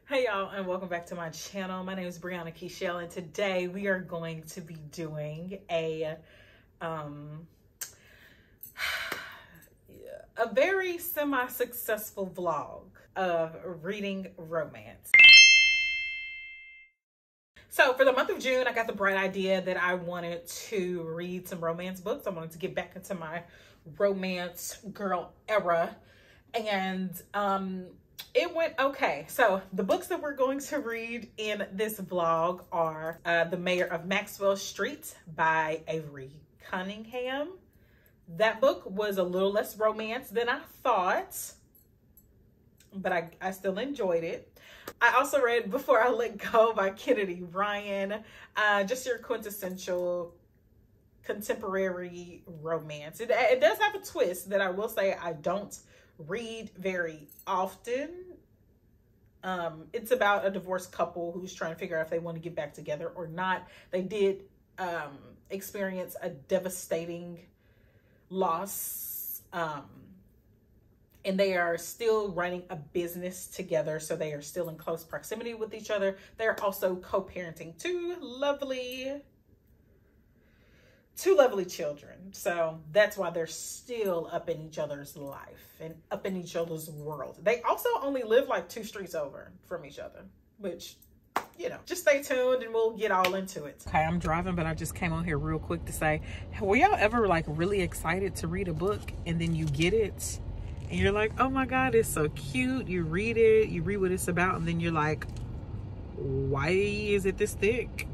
Hey y'all, and welcome back to my channel. My name is Kechelle, and today we are going to be doing a very semi-successful vlog of reading romance. So for the month of June, I got the bright idea that I wanted to read some romance books. I wanted to get back into my romance girl era, and it went okay. So the books that we're going to read in this vlog are The Mayor of Maxwell Street by Avery Cunningham. That book was a little less romance than I thought, but I still enjoyed it. I also read Before I Let Go by Kennedy Ryan. Just your quintessential contemporary romance. It does have a twist that I will say I don't read very often. It's about a divorced couple who's trying to figure out if they want to get back together or not. They did experience a devastating loss, and they are still running a business together, so they are still in close proximity with each other. They're also co-parenting two lovely children, so that's why they're still up in each other's life and up in each other's world. They also only live like 2 streets over from each other, which, you know, just stay tuned and we'll get all into it. Okay, I'm driving, but I just came on here real quick to say, were y'all ever like really excited to read a book and then you get it and you're like, oh my God, it's so cute. You read it, you read what it's about, and then you're like, why is it this thick?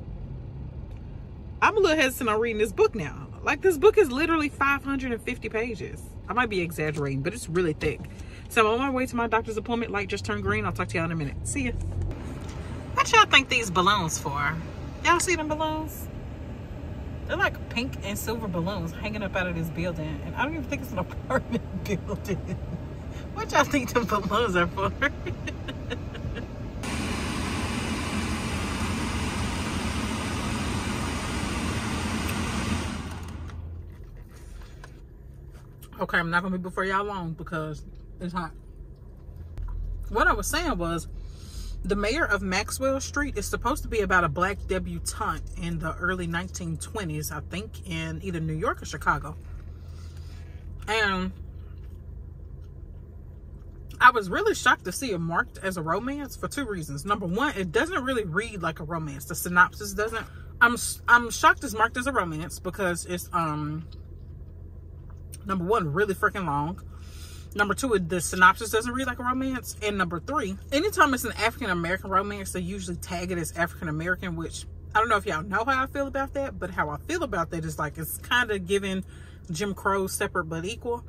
I'm a little hesitant on reading this book now. Like, this book is literally 550 pages. I might be exaggerating, but it's really thick. So I'm on my way to my doctor's appointment. Light just turned green. I'll talk to y'all in a minute. See ya. What y'all think these balloons for? Y'all see them balloons? They're like pink and silver balloons hanging up out of this building. And I don't even think it's an apartment building. What y'all think the balloons are for? Okay, I'm not gonna be before y'all long because it's hot. What I was saying was, The Mayor of Maxwell Street is supposed to be about a black debutante in the early 1920s, I think, in either New York or Chicago. And I was really shocked to see it marked as a romance for 2 reasons. Number one, it doesn't really read like a romance. The synopsis doesn't. I'm shocked it's marked as a romance because it's number one, really freaking long. Number two, the synopsis doesn't read like a romance. And number 3, anytime it's an African-American romance, they usually tag it as African-American, which I don't know if y'all know how I feel about that, but how I feel about that is like, it's kind of giving Jim Crow separate but equal.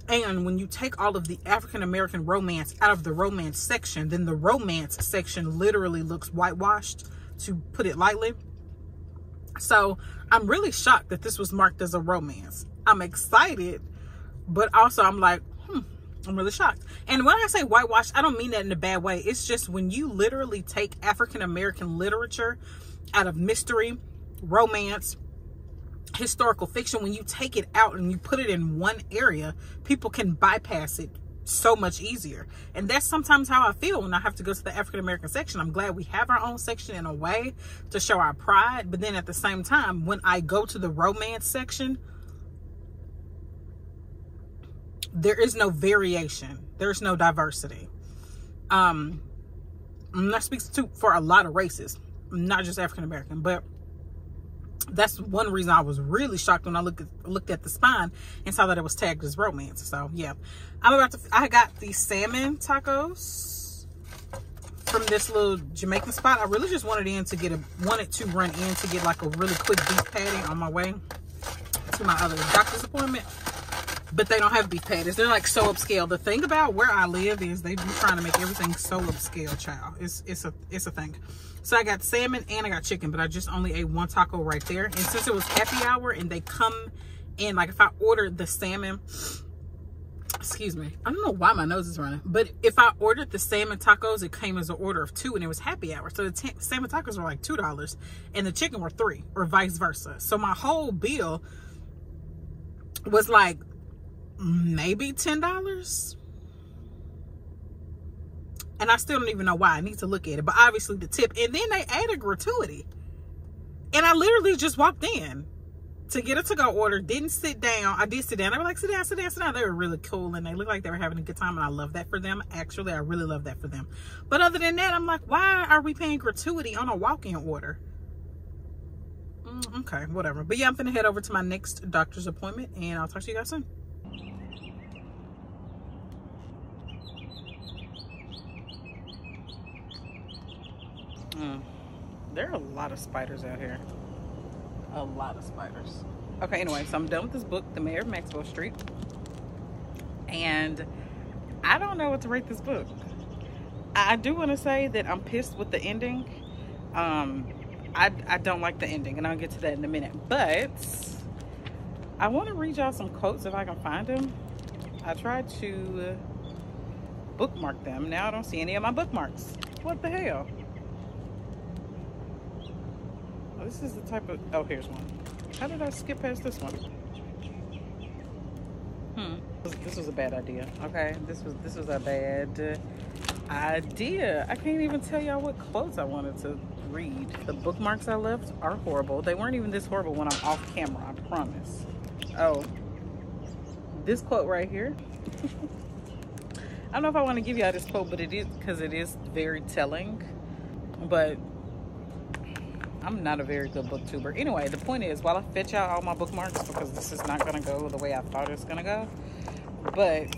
And when you take all of the African-American romance out of the romance section, then the romance section literally looks whitewashed, to put it lightly. So I'm really shocked that this was marked as a romance. I'm excited, but also I'm like, I'm really shocked. And when I say whitewash, I don't mean that in a bad way. It's just when you literally take African-American literature out of mystery, romance, historical fiction, when you take it out and you put it in one area, people can bypass it so much easier. And that's sometimes how I feel when I have to go to the African-American section. I'm glad we have our own section in a way to show our pride, but then at the same time, when I go to the romance section, there is no variation. There's no diversity. I'm not speaking for a lot of races, not just African-American, but that's one reason I was really shocked when I looked at the spine and saw that it was tagged as romance. So yeah, I got these salmon tacos from this little Jamaican spot. I really just wanted to run in to get like a really quick beef patty on my way to my other doctor's appointment. But they don't have beef patties. They're like so upscale. The thing about where I live is they be trying to make everything so upscale, child. It's a thing. So I got salmon and I got chicken, but I just only ate 1 taco right there. And since it was happy hour and they come in, like if I ordered the salmon, excuse me, I don't know why my nose is running, but if I ordered the salmon tacos, it came as an order of 2 and it was happy hour. So the salmon tacos were like $2 and the chicken were $3, or vice versa. So my whole bill was like maybe $10. And I still don't even know why. I need to look at it. But obviously the tip. And then they added gratuity. And I literally just walked in to get a to-go order. Didn't sit down. I did sit down. They were like, sit down, sit down, sit down. They were really cool. And they looked like they were having a good time. And I love that for them. Actually, I really love that for them. But other than that, I'm like, why are we paying gratuity on a walk-in order? Okay, whatever. But yeah, I'm finna head over to my next doctor's appointment. And I'll talk to you guys soon. There are a lot of spiders out here. A lot of spiders. Okay, anyway, so I'm done with this book, The Mayor of Maxwell Street. And I don't know what to rate this book. I do want to say that I'm pissed with the ending. I don't like the ending, and I'll get to that in a minute. But I want to read y'all some quotes if I can find them. I tried to bookmark them. Now I don't see any of my bookmarks. What the hell? This is the type of, oh, here's one. How did I skip past this one? This was a bad idea. Okay, this was a bad idea. I can't even tell y'all what quotes I wanted to read. The bookmarks I left are horrible. They weren't even this horrible when I'm off camera, I promise. Oh, this quote right here. I don't know if I want to give y'all this quote, but it is, because it is very telling. But I'm not a very good booktuber. Anyway, the point is, while I fetch out all my bookmarks, because this is not going to go the way I thought it was going to go, but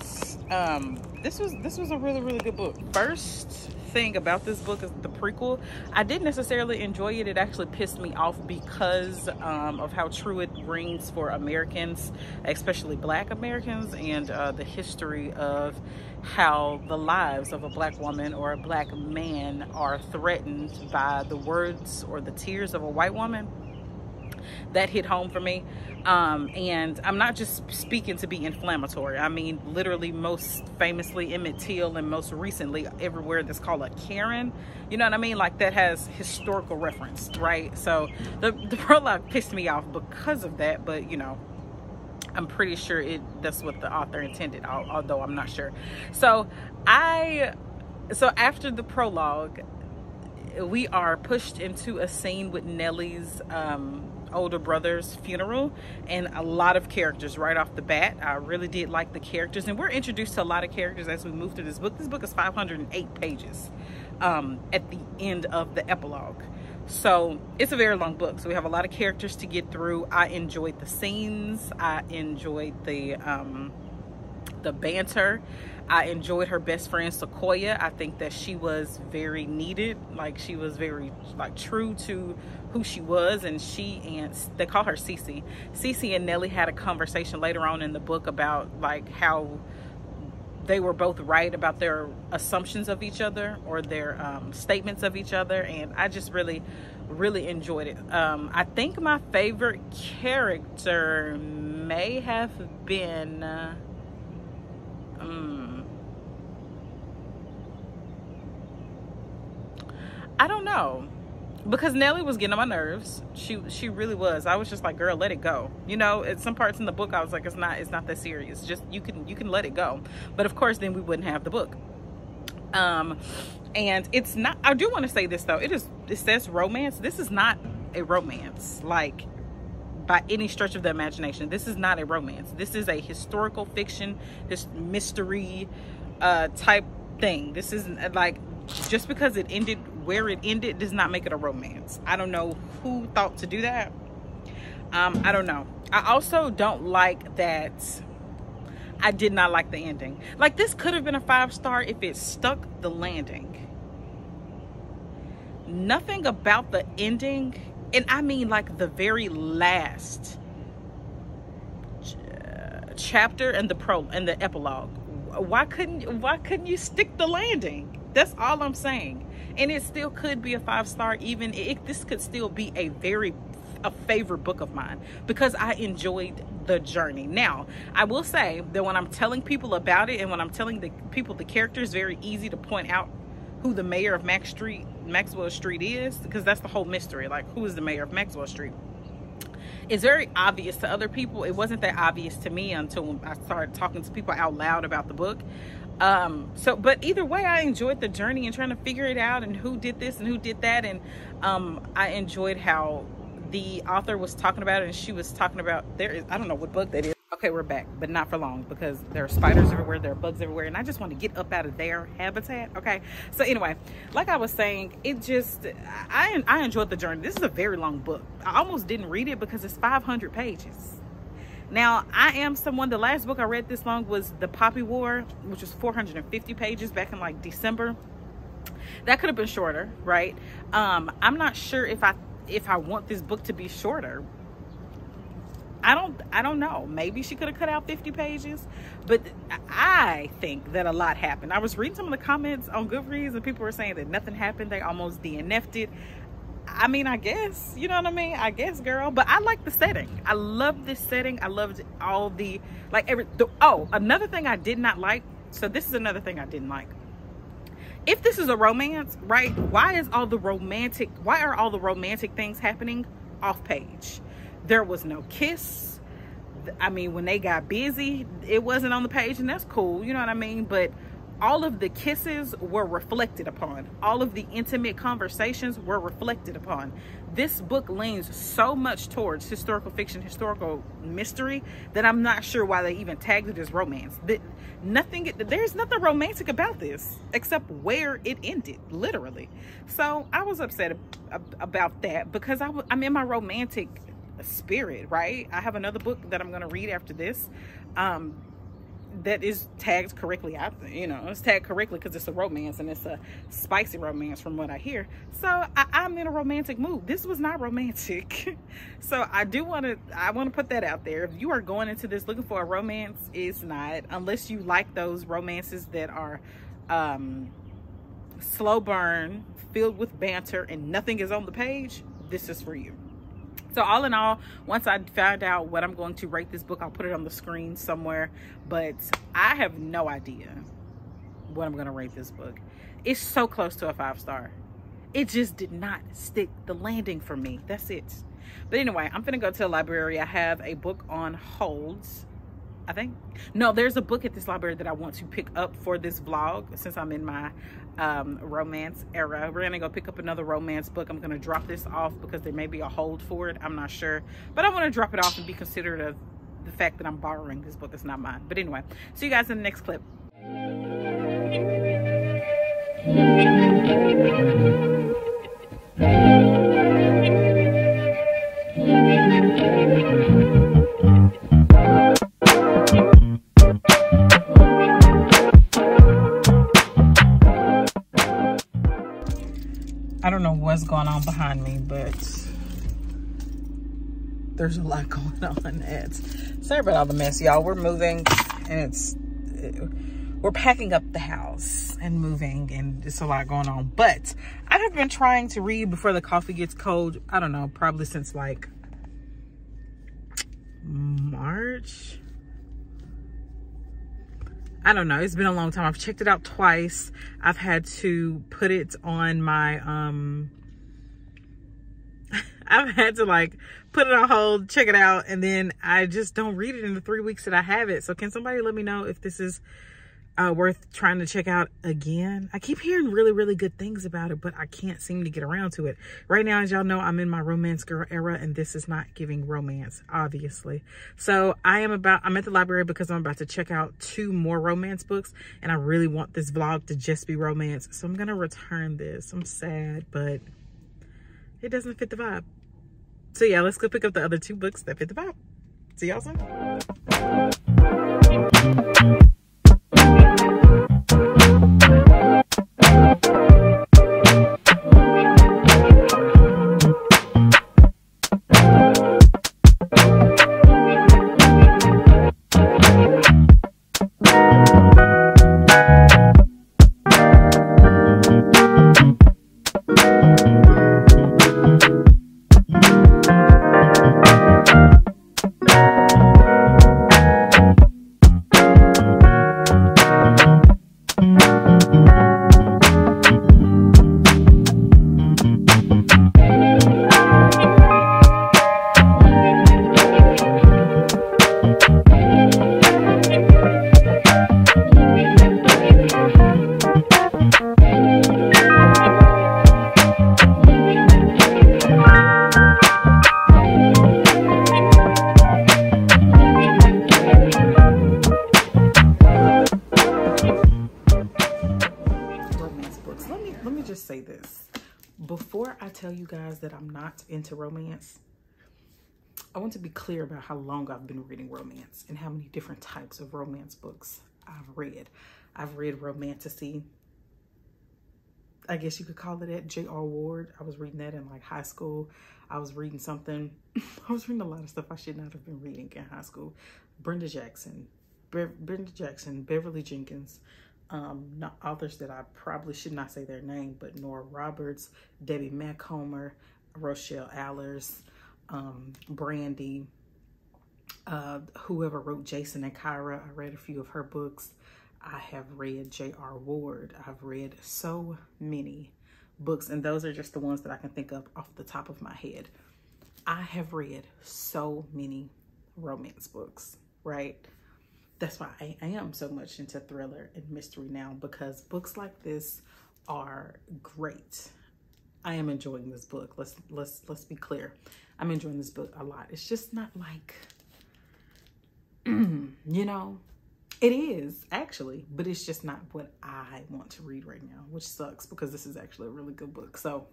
this was a really, really good book. First thing about this book is the prequel. I didn't necessarily enjoy it. It actually pissed me off because of how true it rings for Americans, especially Black Americans, and the history of how the lives of a Black woman or a Black man are threatened by the words or the tears of a white woman. That hit home for me. And I'm not just speaking to be inflammatory. I mean, literally, most famously Emmett Till, and most recently everywhere that's called a Karen. You know what I mean? Like, that has historical reference, right? So the prologue pissed me off because of that, but you know, I'm pretty sure that's what the author intended, although I'm not sure. So after the prologue, we are pushed into a scene with Nellie's older brother's funeral, and a lot of characters right off the bat. I really did like the characters, and we're introduced to a lot of characters as we move through this book. This book is 508 pages at the end of the epilogue. So it's a very long book. So we have a lot of characters to get through. I enjoyed the scenes. I enjoyed the banter. I enjoyed her best friend Sequoia. I think that she was very needed. Like, she was very true to who she was, and they call her Cece. Cece and Nellie had a conversation later on in the book about like how they were both right about their assumptions of each other, or their statements of each other, and I just really, really enjoyed it. I think my favorite character may have been I don't know, because Nellie was getting on my nerves. She really was. I was just like, girl, let it go. You know, at some parts in the book I was like, it's not that serious. Just you can let it go. But of course then we wouldn't have the book. And it's not, I do want to say this though, it says romance. This is not a romance, like, by any stretch of the imagination. This is not a romance. This is a historical fiction, this mystery type thing. This isn't like, just because it ended where it ended does not make it a romance. I don't know who thought to do that. I don't know. I also don't like that. I did not like the ending. Like, this could have been a 5-star if it stuck the landing. Nothing about the ending, and I mean like the very last chapter and the epilogue. Why couldn't you stick the landing? That's all I'm saying. And it still could be a 5-star. Even this could still be a favorite book of mine, because I enjoyed the journey. Now, I will say that when I'm telling people about it, and when I'm telling the people the character, is very easy to point out who the mayor of Maxwell Street is, because that's the whole mystery. Like, who is the mayor of Maxwell Street? It's very obvious to other people. It wasn't that obvious to me until I started talking to people out loud about the book. But either way, I enjoyed the journey and trying to figure it out and who did this and who did that. And I enjoyed how the author was talking about it, and she was talking about, I don't know what book that is. Okay, we're back, but not for long, because there are spiders everywhere, there are bugs everywhere, and I just want to get up out of their habitat. Okay, so anyway, like I was saying, I enjoyed the journey. This is a very long book. I almost didn't read it because it's 500 pages. Now, I am someone, the last book I read this long was The Poppy War, which was 450 pages back in like December. That could have been shorter, right? I'm not sure if I want this book to be shorter. I don't know. Maybe she could have cut out 50 pages, but I think that a lot happened. I was reading some of the comments on Goodreads and people were saying that nothing happened. They almost DNF'd it. I mean, I guess, you know what I mean? I guess, girl, but I like the setting. I love this setting. I loved all the, another thing I did not like. So this is another thing I didn't like. If this is a romance, right? Why are all the romantic things happening off page? There was no kiss. I mean, when they got busy, it wasn't on the page, and that's cool, you know what I mean? But all of the kisses were reflected upon. All of the intimate conversations were reflected upon. This book leans so much towards historical fiction, historical mystery, that I'm not sure why they even tagged it as romance. There's nothing romantic about this except where it ended, literally. So I was upset about that, because I'm in my romantic spirit, right? I have another book that I'm going to read after this that is tagged correctly. It's tagged correctly because it's a romance, and it's a spicy romance from what I hear. So I'm in a romantic mood. This was not romantic. So I want to put that out there. If you are going into this looking for a romance, it's not, unless you like those romances that are slow burn, filled with banter, and nothing is on the page. This is for you. So all in all, once I found out what I'm going to rate this book, I'll put it on the screen somewhere. But I have no idea what I'm going to rate this book. It's so close to a 5-star. It just did not stick the landing for me. That's it. But anyway, I'm going to go to the library. I have a book on hold, I think. No, there's a book at this library that I want to pick up for this vlog, since I'm in my romance era. We're gonna go pick up another romance book. I'm gonna drop this off because there may be a hold for it. I'm not sure, but I want to drop it off and be considerate of the fact that I'm borrowing this book. It's not mine. But anyway, see you guys in the next clip. I don't know what's going on behind me, but there's a lot going on. Sorry about all the mess, y'all. We're moving, and we're packing up the house and moving, and it's a lot going on. But I have been trying to read before the coffee gets cold. I don't know, probably since like March. I don't know. It's been a long time. I've checked it out twice. I've had to put it on my, I've had to like put it on hold, check it out, and then I just don't read it in the 3 weeks that I have it. So can somebody let me know if this is worth trying to check out again? I keep hearing really, really good things about it, but I can't seem to get around to it. Right now, as y'all know, I'm in my romance girl era, and this is not giving romance, obviously. So I'm at the library because I'm about to check out 2 more romance books, and I really want this vlog to just be romance. So I'm gonna return this. I'm sad, but it doesn't fit the vibe. So yeah, let's go pick up the other 2 books that fit the vibe. See y'all soon. let me just say this. Before I tell you guys that I'm not into romance, I want to be clear about how long I've been reading romance and how many different types of romance books I've read. I've read romantasy. I guess you could call it that. J.R. Ward. I was reading that in like high school. I was reading something. I was reading a lot of stuff I should not have been reading in high school. Brenda Jackson, Beverly Jenkins, not authors that I probably should not say their name, but Nora Roberts, Debbie Macomber, Rochelle Allers, Brandy, whoever wrote Jason and Kyra. I read a few of her books. I have read J.R. Ward. I've read so many books, and those are just the ones that I can think of off the top of my head. I have read so many romance books, right? That's why I am so much into thriller and mystery now, because books like this are great. I am enjoying this book. Let's be clear. I'm enjoying this book a lot. It's just not like, you know, it is actually, but it's just not what I want to read right now, which sucks because this is actually a really good book. So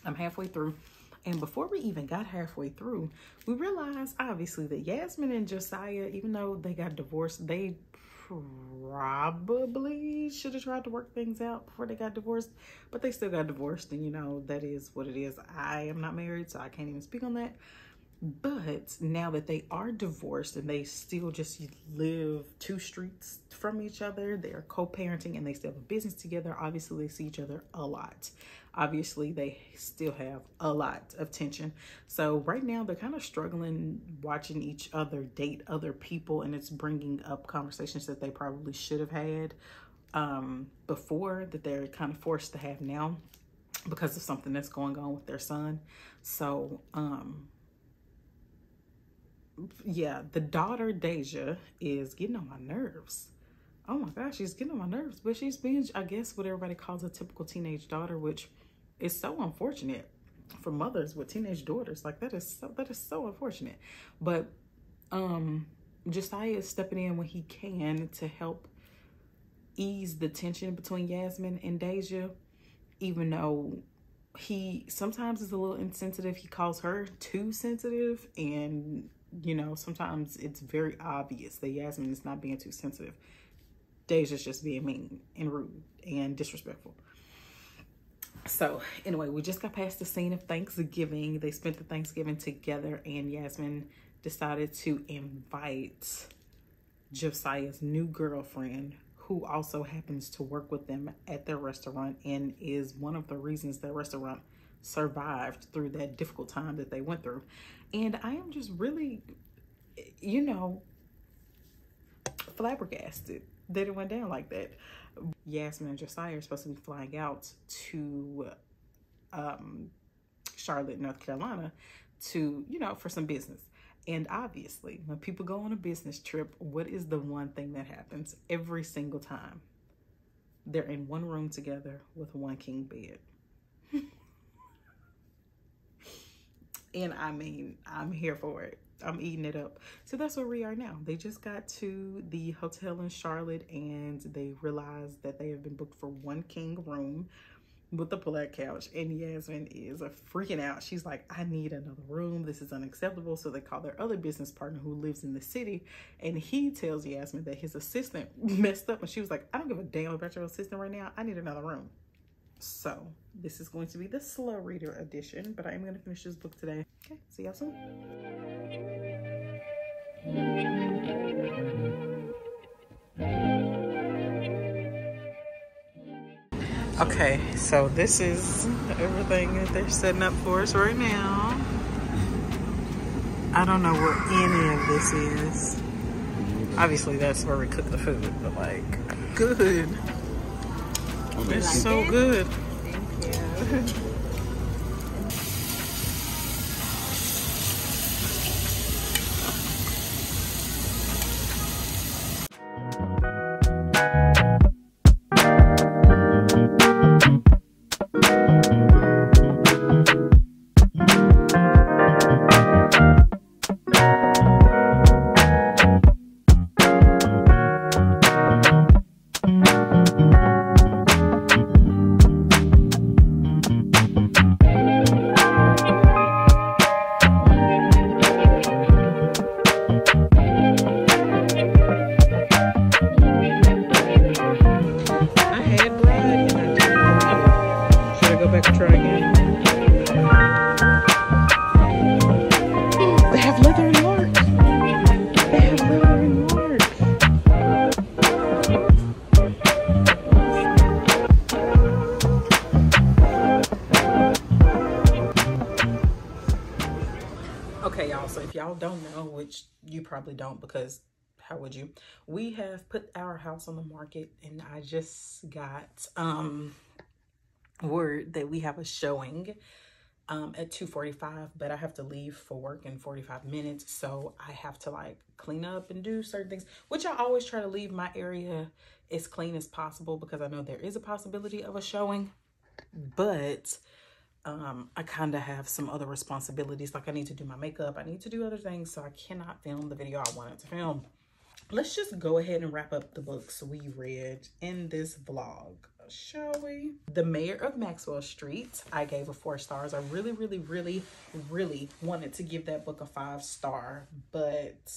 I'm halfway through. And before we even got halfway through, we realized obviously that Yasmin and Josiah, even though they got divorced, they probably should have tried to work things out before they got divorced, but they still got divorced. And you know, that is what it is. I am not married, so I can't even speak on that. But now that they are divorced and they still just live 2 streets from each other, they are co-parenting and they still have a business together. Obviously, they see each other a lot. Obviously, they still have a lot of tension. So right now, they're kind of struggling watching each other date other people, and it's bringing up conversations that they probably should have had before, that they're kind of forced to have now because of something that's going on with their son. So, yeah, the daughter Deja is getting on my nerves. Oh my gosh, she's getting on my nerves. But she's being, I guess, what everybody calls a typical teenage daughter, which is so unfortunate for mothers with teenage daughters. Like that is so unfortunate. But Josiah is stepping in when he can to help ease the tension between Yasmin and Deja, even though he sometimes is a little insensitive. He calls her too sensitive, and you know, sometimes it's very obvious that Yasmin is not being too sensitive. Deja's just being mean and rude and disrespectful. So anyway, we just got past the scene of Thanksgiving. They spent the Thanksgiving together, and Yasmin decided to invite Josiah's new girlfriend, who also happens to work with them at their restaurant and is one of the reasons their restaurant survived through that difficult time that they went through. And I am just really, you know, flabbergasted that it went down like that. Yasmin and Josiah are supposed to be flying out to Charlotte, North Carolina to, you know, for some business. And obviously, when people go on a business trip, what is the one thing that happens every single time? They're in one room together with one king bed. And I mean, I'm here for it. I'm eating it up. So that's where we are now. They just got to the hotel in Charlotte and they realized that they have been booked for one king room with a black couch. And Yasmin is freaking out. She's like, I need another room. This is unacceptable. So they call their other business partner who lives in the city. And he tells Yasmin that his assistant messed up. And she was like, I don't give a damn about your assistant right now. I need another room. So this is going to be the slow reader edition, but I am going to finish this book today. Okay, see y'all soon. Okay, so this is everything that they're setting up for us right now. I don't know what any of this is. Obviously, that's where we cook the food, but like, good. It's so good. Thank you. back and try again. They have leather and marks. They have leather and marks. Okay, y'all, so if y'all don't know, which you probably don't because how would you? We have put our house on the market and I just got word that we have a showing at 2:45, but I have to leave for work in 45 minutes. So I have to like clean up and do certain things, which I always try to leave my area as clean as possible because I know there is a possibility of a showing, but I kind of have some other responsibilities. Like I need to do my makeup. I need to do other things. So I cannot film the video I wanted to film. Let's just go ahead and wrap up the books we read in this vlog, shall we? The Mayor of Maxwell Street, I gave a 4 stars. I really wanted to give that book a 5-star, but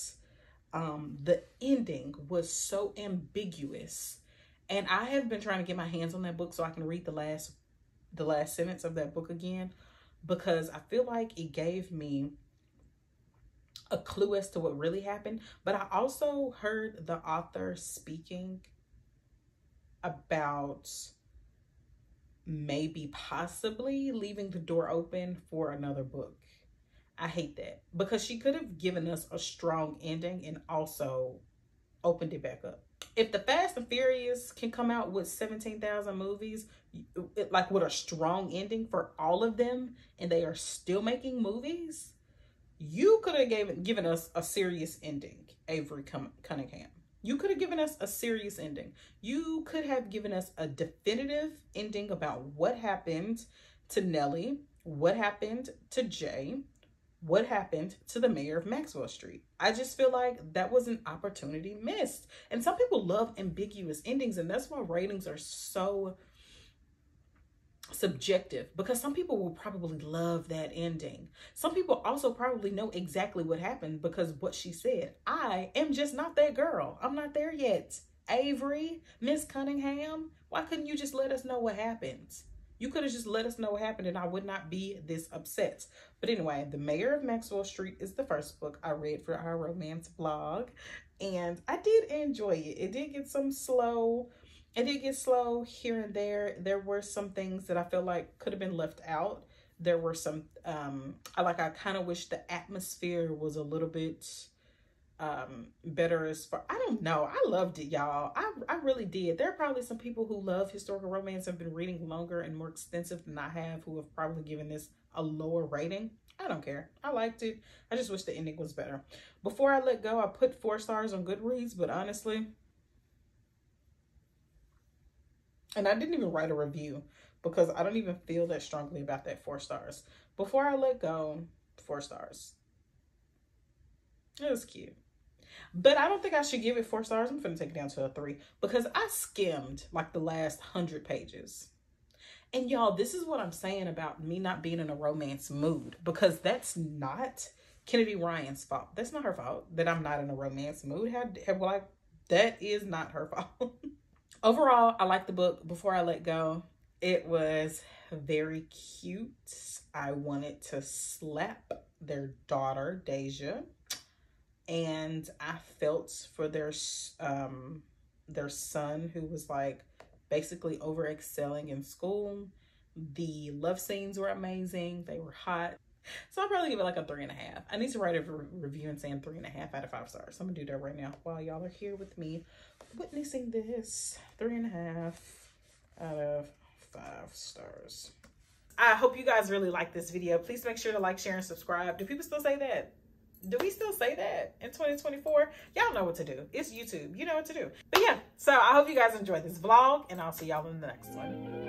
the ending was so ambiguous. And I have been trying to get my hands on that book so I can read the last sentence of that book again, because I feel like it gave me a clue as to what really happened. But I also heard the author speaking about maybe possibly leaving the door open for another book. I hate that because she could have given us a strong ending and also opened it back up. If the Fast and Furious can come out with 17,000 movies, like with a strong ending for all of them, and they are still making movies, you could have given us a serious ending, Avery Cunningham. You could have given us a serious ending. You could have given us a definitive ending about what happened to Nellie, what happened to Jay, what happened to the Mayor of Maxwell Street. I just feel like that was an opportunity missed. And some people love ambiguous endings, and that's why ratings are so subjective, because some people will probably love that ending. Some people also probably know exactly what happened because what she said. I am just not that girl. I'm not there yet. Avery, Miss Cunningham, why couldn't you just let us know what happened? You could have just let us know what happened and I would not be this upset. But anyway, The Mayor of Maxwell Street is the first book I read for our romance blog. And I did enjoy it. It did get slow here and there. There were some things that I feel like could have been left out. There were some, I kind of wish the atmosphere was a little bit better as far, I don't know. I loved it, y'all. I really did. There are probably some people who love historical romance and have been reading longer and more extensive than I have who have probably given this a lower rating. I don't care. I liked it. I just wish the ending was better. Before I let go, I put 4 stars on Goodreads, but honestly, and I didn't even write a review because I don't even feel that strongly about that 4 stars. Before I let go, 4 stars. It was cute. But I don't think I should give it 4 stars. I'm going to take it down to a 3 because I skimmed like the last 100 pages. And y'all, this is what I'm saying about me not being in a romance mood, because that's not Kennedy Ryan's fault. That's not her fault that I'm not in a romance mood. That is not her fault. Overall, I like the book. Before I let go, it was very cute. I wanted to slap their daughter, Deja. And I felt for their son, who was like basically over excelling in school. The love scenes were amazing. They were hot. So I'll probably give it like a 3.5. I need to write a review and saying 3.5 out of 5 stars. So I'm gonna do that right now while y'all are here with me witnessing this. 3.5 out of 5 stars. I hope you guys really like this video. Please make sure to like, share, and subscribe. Do people still say that? Do we still say that in 2024? Y'all know what to do. It's YouTube. You know what to do. But yeah, so I hope you guys enjoyed this vlog, and I'll see y'all in the next one.